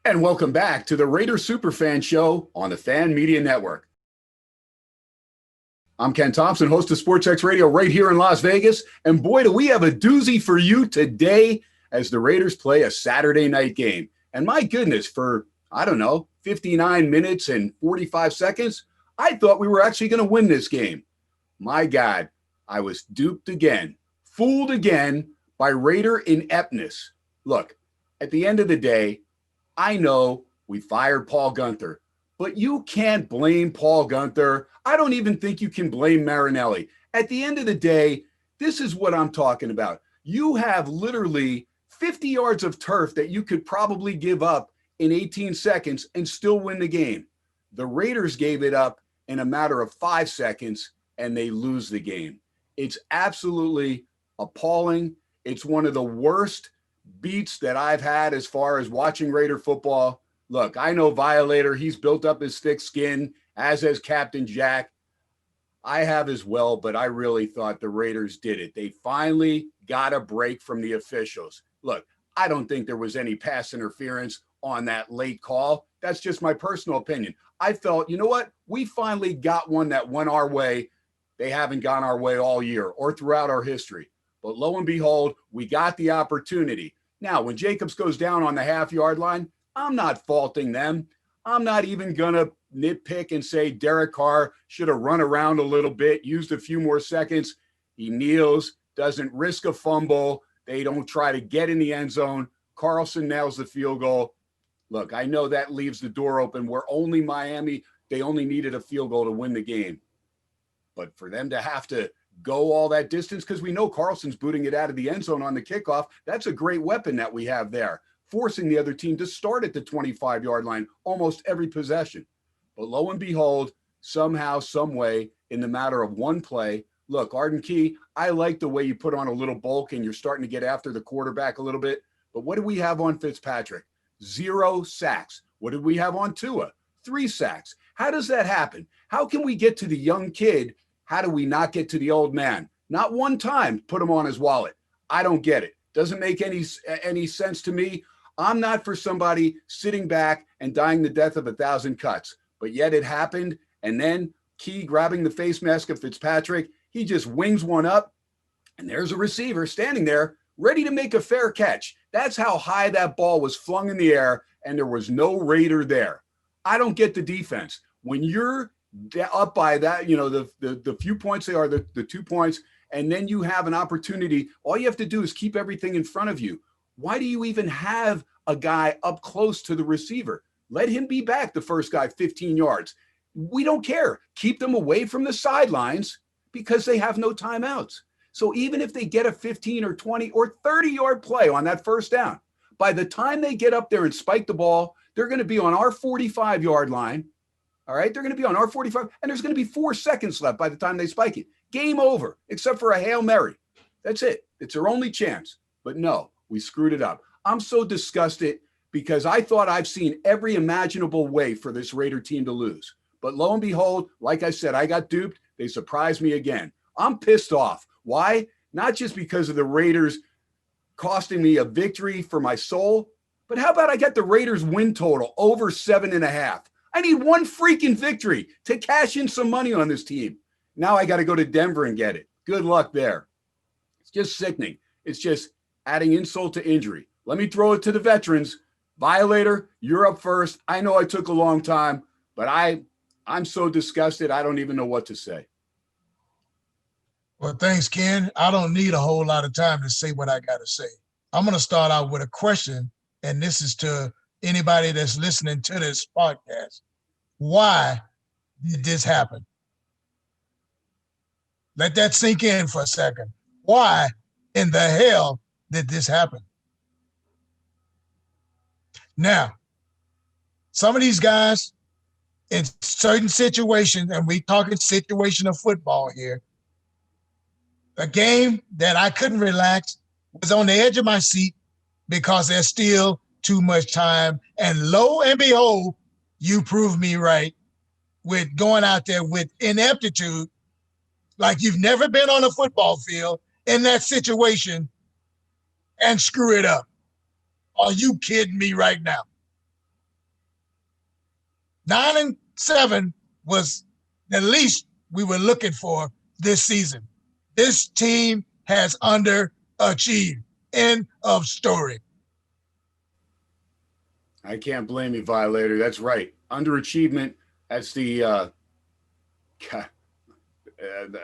And welcome back to the Raider Superfan Show on the Fan Media Network. I'm Ken Thomson, host of SportsXradio right here in Las Vegas. And boy, do we have a doozy for you today as the Raiders play a Saturday night game. And my goodness, for, 59 minutes and 45 seconds, I thought we were actually going to win this game. My God, I was duped again, fooled again by Raider ineptness. Look, at the end of the day, I know we fired Paul Guenther, but you can't blame Paul Guenther. I don't even think you can blame Marinelli. At the end of the day, this is what I'm talking about. You have literally 50 yards of turf that you could probably give up in 18 seconds and still win the game. The Raiders gave it up in a matter of 5 seconds and they lose the game. It's absolutely appalling. It's one of the worst beats that I've had as far as watching Raider football. Look, I know Violator, he's built up his thick skin, as has Captain Jack. I have as well, but I really thought the Raiders did it. They finally got a break from the officials. Look, I don't think there was any pass interference on that late call. That's just my personal opinion. I felt, you know what? We finally got one that went our way. They haven't gone our way all year or throughout our history. But lo and behold, we got the opportunity. Now, when Jacobs goes down on the half-yard line, I'm not faulting them. I'm not even going to nitpick and say Derek Carr should have run around a little bit, used a few more seconds. He kneels, doesn't risk a fumble. They don't try to get in the end zone. Carlson nails the field goal. Look, I know that leaves the door open where only Miami, they only needed a field goal to win the game. But for them to have to go all that distance, because we know Carlson's booting it out of the end zone on the kickoff. That's a great weapon that we have there, forcing the other team to start at the 25-yard line almost every possession. But lo and behold, somehow, some way, in the matter of one play, look, Arden Key, I like the way you put on a little bulk and you're starting to get after the quarterback a little bit. But what did we have on Fitzpatrick? 0 sacks. What did we have on Tua? 3 sacks. How does that happen? How can we get to the young kid? How do we not get to the old man? Not one time put him on his wallet. I don't get it. Doesn't make any sense to me. I'm not for somebody sitting back and dying the death of 1,000 cuts. But yet it happened. And then Key grabbing the face mask of Fitzpatrick, he just wings one up. And there's a receiver standing there ready to make a fair catch. That's how high that ball was flung in the air. And there was no Raider there. I don't get the defense. When you're up by that, the few points they are, the 2 points, and then you have an opportunity, all you have to do is keep everything in front of you. Why do you even have a guy up close to the receiver? Let him be back, the first guy, 15 yards. We don't care. Keep them away from the sidelines because they have no timeouts. So even if they get a 15 or 20 or 30-yard play on that first down, by the time they get up there and spike the ball, they're going to be on our 45-yard line. All right, they're going to be on our 45, and there's going to be 4 seconds left by the time they spike it. Game over, except for a Hail Mary. That's it. It's their only chance. But no, we screwed it up. I'm so disgusted because I thought I've seen every imaginable way for this Raider team to lose. But lo and behold, like I said, I got duped. They surprised me again. I'm pissed off. Why? Not just because of the Raiders costing me a victory for my soul, but how about I get the Raiders win total over 7.5? I need one freaking victory to cash in some money on this team. Now I got to go to Denver and get it. Good luck there. It's just sickening. It's just adding insult to injury. Let me throw it to the veterans. Violator, you're up first. I know I took a long time, but I'm so disgusted. I don't even know what to say. Well, thanks, Ken. I don't need a whole lot of time to say what I got to say. I'm going to start out with a question, and this is to anybody that's listening to this podcast. Why did this happen? Let that sink in for a second. Why in the hell did this happen? Now, some of these guys in certain situations, and we talking situational football here, a game that I couldn't relax, was on the edge of my seat because there's still too much time. And lo and behold, you proved me right with going out there with ineptitude, like you've never been on a football field in that situation and screw it up. Are you kidding me right now? 9-7 was the least we were looking for this season. This team has underachieved. End of story. I can't blame you, Violator. That's right. Underachievement. That's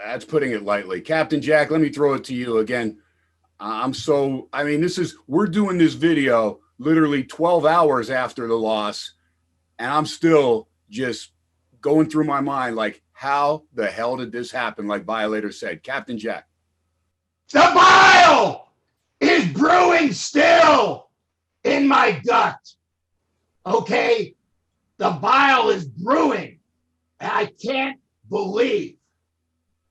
that's putting it lightly. Captain Jack, let me throw it to you again. We're doing this video literally 12 hours after the loss, and I'm still just going through my mind like, how the hell did this happen? Like Violator said. Captain Jack. The bile is brewing still in my gut. Okay? The bile is brewing. And I can't believe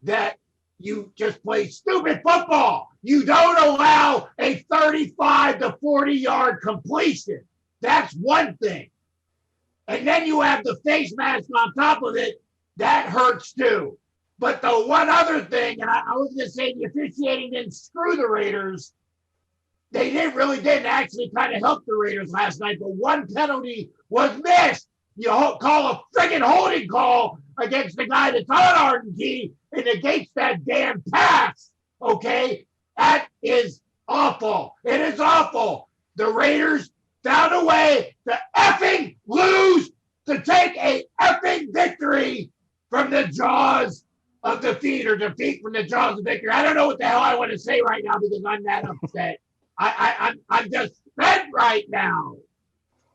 that you just play stupid football. You don't allow a 35 to 40-yard completion. That's one thing. And then you have the face mask on top of it. That hurts too. But the one other thing, and I was going to say the officiating didn't screw the Raiders. They didn't actually kind of help the Raiders last night, but one penalty was missed. You call a friggin' holding call against the guy that's on Arden and against that damn pass, okay? That is awful. It is awful. The Raiders found a way to effing lose, to take a effing victory from the jaws of defeat, or defeat from the jaws of victory. I don't know what the hell I want to say right now because I'm that upset. I'm just spent right now.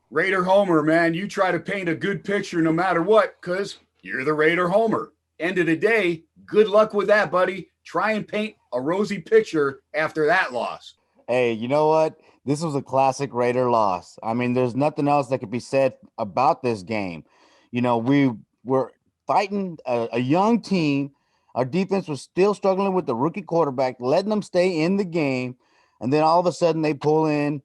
Raider Homer, man, you try to paint a good picture no matter what, because you're the Raider Homer. End of the day, good luck with that, buddy. Try and paint a rosy picture after that loss. Hey, you know what? This was a classic Raider loss. I mean, there's nothing else that could be said about this game. You know, we were fighting a young team. Our defense was still struggling with the rookie quarterback, letting them stay in the game. And then all of a sudden they put in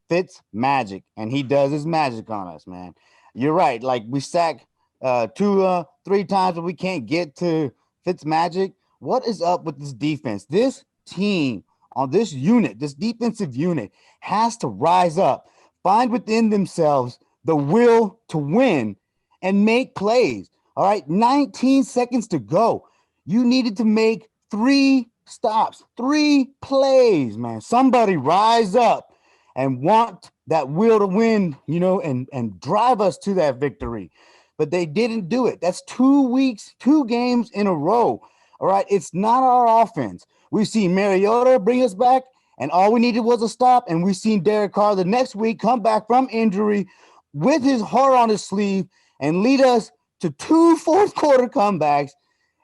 Fitz magic, and he does his magic on us, man. You're right. Like, we sack 2-3 times, but we can't get to Fitz magic. What is up with this defense? This team on this unit, this defensive unit, has to rise up, find within themselves the will to win and make plays. All right, 19 seconds to go. You needed to make 3 stops, 3 plays, man. Somebody rise up and want that will to win, you know, and drive us to that victory. But they didn't do it. That's 2 weeks, 2 games in a row. All right, it's not our offense. We've seen Mariota bring us back, and all we needed was a stop. And we've seen Derek Carr the next week come back from injury with his heart on his sleeve and lead us to 2 fourth-quarter comebacks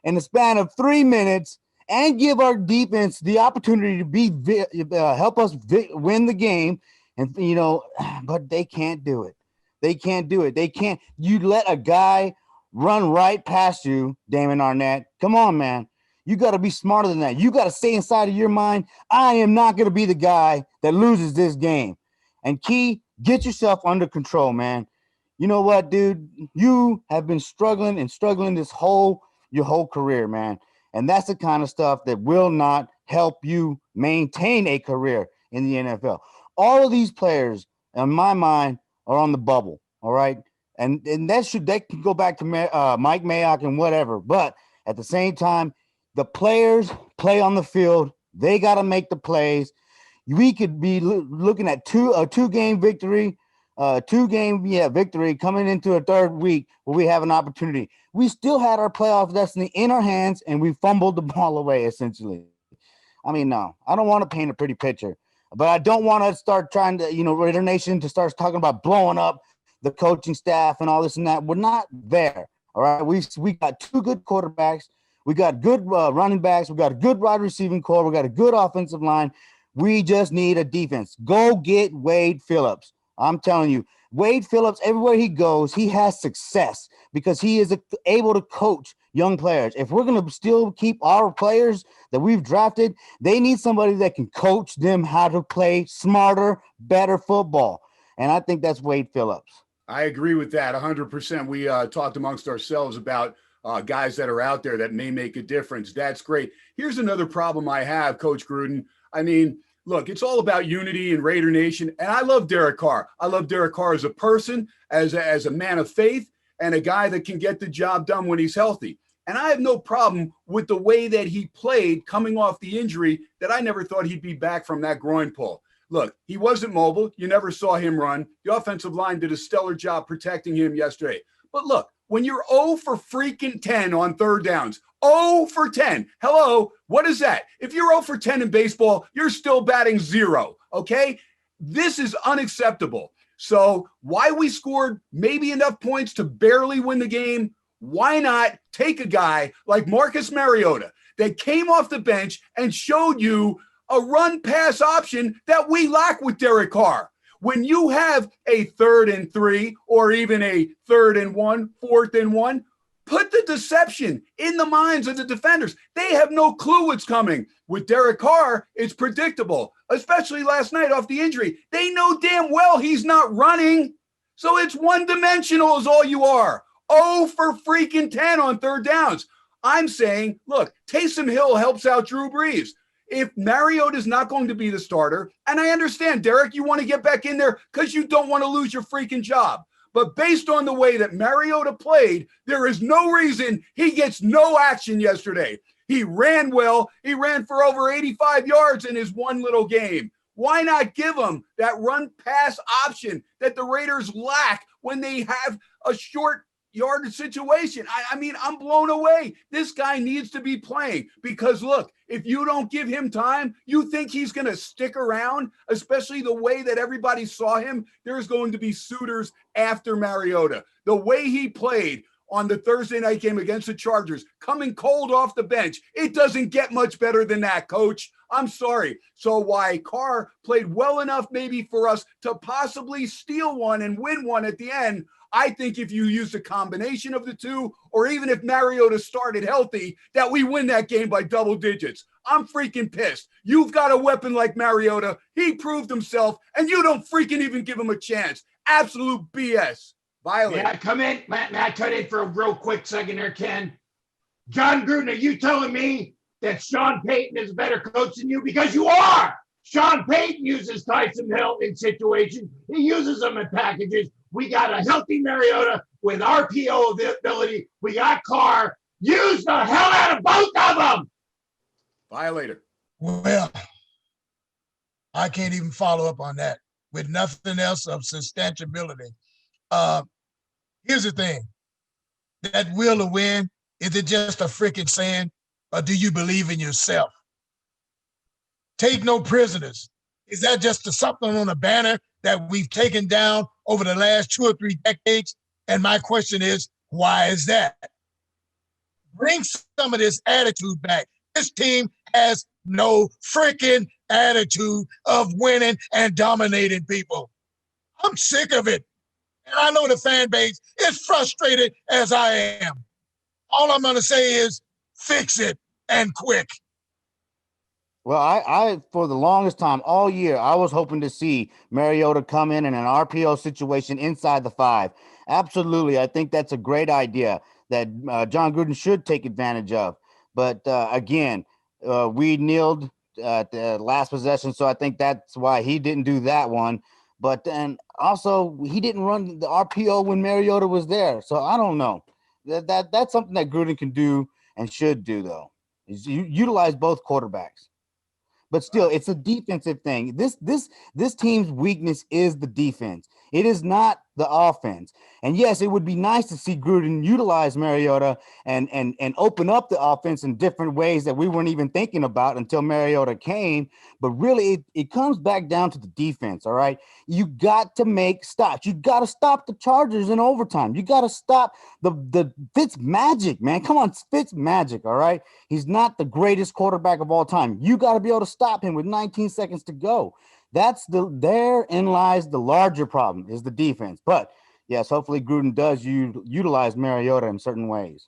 in the span of 3 minutes, and give our defense the opportunity to help us win the game. And, you know, but they can't do it. They can't do it. They can't. You let a guy run right past you, Damon Arnett. Come on, man. You got to be smarter than that. You got to stay inside of your mind, I am not going to be the guy that loses this game. And Key, get yourself under control, man. You know what, dude? You have been struggling your whole career, man. And that's the kind of stuff that will not help you maintain a career in the NFL. All of these players, in my mind, are on the bubble, all right? And they can go back to Mike Mayock and whatever. But at the same time, the players play on the field. They got to make the plays. We could be looking at a two-game victory, victory coming into a third week where we have an opportunity. We still had our playoff destiny in our hands, and we fumbled the ball away, essentially. I mean, no, I don't want to paint a pretty picture, but I don't want to start trying to, Raider Nation to start talking about blowing up the coaching staff and all this and that. We're not there, all right? We got 2 good quarterbacks. We got good running backs. We got a good wide receiving core. We got a good offensive line. We just need a defense. Go get Wade Phillips. I'm telling you, Wade Phillips, everywhere he goes, he has success because he is able to coach young players. If we're going to still keep our players that we've drafted, they need somebody that can coach them how to play smarter, better football. And I think that's Wade Phillips. I agree with that 100%. We talked amongst ourselves about guys that are out there that may make a difference. That's great. Here's another problem I have, Coach Gruden. I mean, look, it's all about unity in Raider Nation. And I love Derek Carr. I love Derek Carr as a person, as a man of faith, and a guy that can get the job done when he's healthy. And I have no problem with the way that he played coming off the injury that I never thought he'd be back from that groin pull. Look, he wasn't mobile. You never saw him run. The offensive line did a stellar job protecting him yesterday. But look, when you're 0 for freaking 10 on third downs, 0 for 10. Hello, what is that? If you're 0 for 10 in baseball, you're still batting 0, okay? This is unacceptable. So why we scored maybe enough points to barely win the game, why not take a guy like Marcus Mariota that came off the bench and showed you a run-pass option that we lack with Derek Carr? When you have a 3rd and 3 or even a 3rd and 1, 4th and 1, put the deception in the minds of the defenders. They have no clue what's coming. With Derek Carr, it's predictable, especially last night off the injury. They know damn well he's not running. So it's one-dimensional is all you are. 0 for freaking 10 on third downs. I'm saying, look, Taysom Hill helps out Drew Brees. If Mariota is not going to be the starter, and I understand, Derek, you want to get back in there because you don't want to lose your freaking job. But based on the way that Mariota played, there is no reason he gets no action yesterday. He ran well. He ran for over 85 yards in his one little game. Why not give him that run pass option that the Raiders lack when they have a short yardage situation? I mean, I'm blown away. This guy needs to be playing because, look, if you don't give him time, you think he's going to stick around, especially the way that everybody saw him. There's going to be suitors after Mariota. The way he played on the Thursday night game against the Chargers, coming cold off the bench, it doesn't get much better than that, Coach. I'm sorry. So why Carr played well enough maybe for us to possibly steal one and win one at the end, I think if you use a combination of the two, or even if Mariota started healthy, that we win that game by double digits. I'm freaking pissed. You've got a weapon like Mariota. He proved himself, and you don't freaking even give him a chance. Absolute BS. Violator. May I come in? May I cut in for a real quick second there, Ken? John Gruden, are you telling me that Sean Payton is a better coach than you? Because you are. Sean Payton uses Taysom Hill in situations. He uses them in packages. We got a healthy Mariota with RPO ability. We got Carr. Use the hell out of both of them. Violator. Well, I can't even follow up on that with nothing else of substantiability. Here's the thing. That will to win, is it just a freaking saying, or do you believe in yourself? Take no prisoners. Is that just something on a banner that we've taken down over the last 2 or 3 decades? And my question is, why is that? Bring some of this attitude back. This team has no freaking attitude of winning and dominating people. I'm sick of it. And I know the fan base is frustrated as I am. All I'm going to say is fix it and quick. Well, I for the longest time all year, I was hoping to see Mariota come in an RPO situation inside the 5. Absolutely. I think that's a great idea that John Gruden should take advantage of. But again, we kneeled at the last possession, so I think that's why he didn't do that one. But then also he didn't run the RPO when Mariota was there. So I don't know. That's something that Gruden can do and should do, though, is utilize both quarterbacks. But still, it's a defensive thing. This team's weakness is the defense. It is not the offense. And yes, it would be nice to see Gruden utilize Mariota and open up the offense in different ways that we weren't even thinking about until Mariota came. But really, it comes back down to the defense, all right? You got to make stops. You got to stop the Chargers in overtime. You got to stop the Fitz magic, man. Come on, Fitz magic, all right? He's not the greatest quarterback of all time. You got to be able to stop him with 19 seconds to go. Therein lies the larger problem, is the defense. But yes, hopefully Gruden does utilize Mariota in certain ways.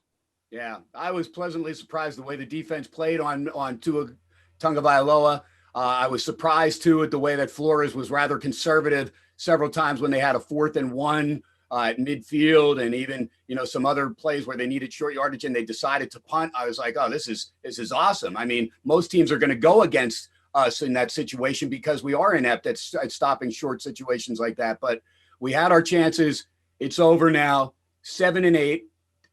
Yeah, I was pleasantly surprised the way the defense played on Tua Tagovailoa. I was surprised too at the way that Flores was rather conservative several times when they had a 4th and 1 at midfield, and even some other plays where they needed short yardage and they decided to punt. I was like, oh, this is awesome. I mean, most teams are going to go against us in that situation because we are inept at stopping short situations like that. But we had our chances. It's over now. 7-8,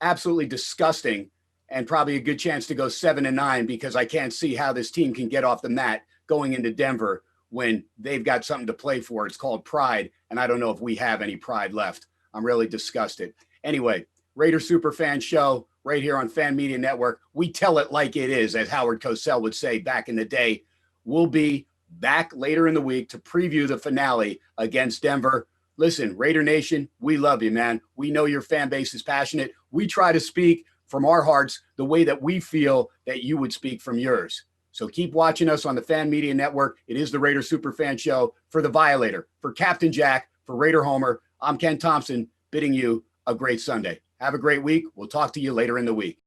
absolutely disgusting, and probably a good chance to go 7-9 because I can't see how this team can get off the mat going into Denver when they've got something to play for. It's called pride, and I don't know if we have any pride left. I'm really disgusted. Anyway, Raider Superfan Show right here on Fan Media Network. We tell it like it is, as Howard Cosell would say back in the day. We'll be back later in the week to preview the finale against Denver. Listen, Raider Nation, we love you, man. We know your fan base is passionate. We try to speak from our hearts the way that we feel that you would speak from yours. So keep watching us on the Fan Media Network. It is the Raider Superfan Show. For the Violator, for Captain Jack, for Raider Homer, I'm Ken Thomson, bidding you a great Sunday. Have a great week. We'll talk to you later in the week.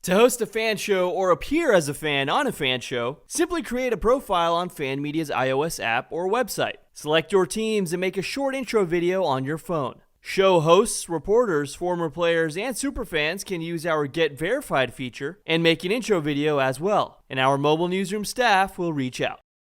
To host a fan show or appear as a fan on a fan show, simply create a profile on Fan Media's iOS app or website. Select your teams and make a short intro video on your phone. Show hosts, reporters, former players, and superfans can use our Get Verified feature and make an intro video as well, and our mobile newsroom staff will reach out.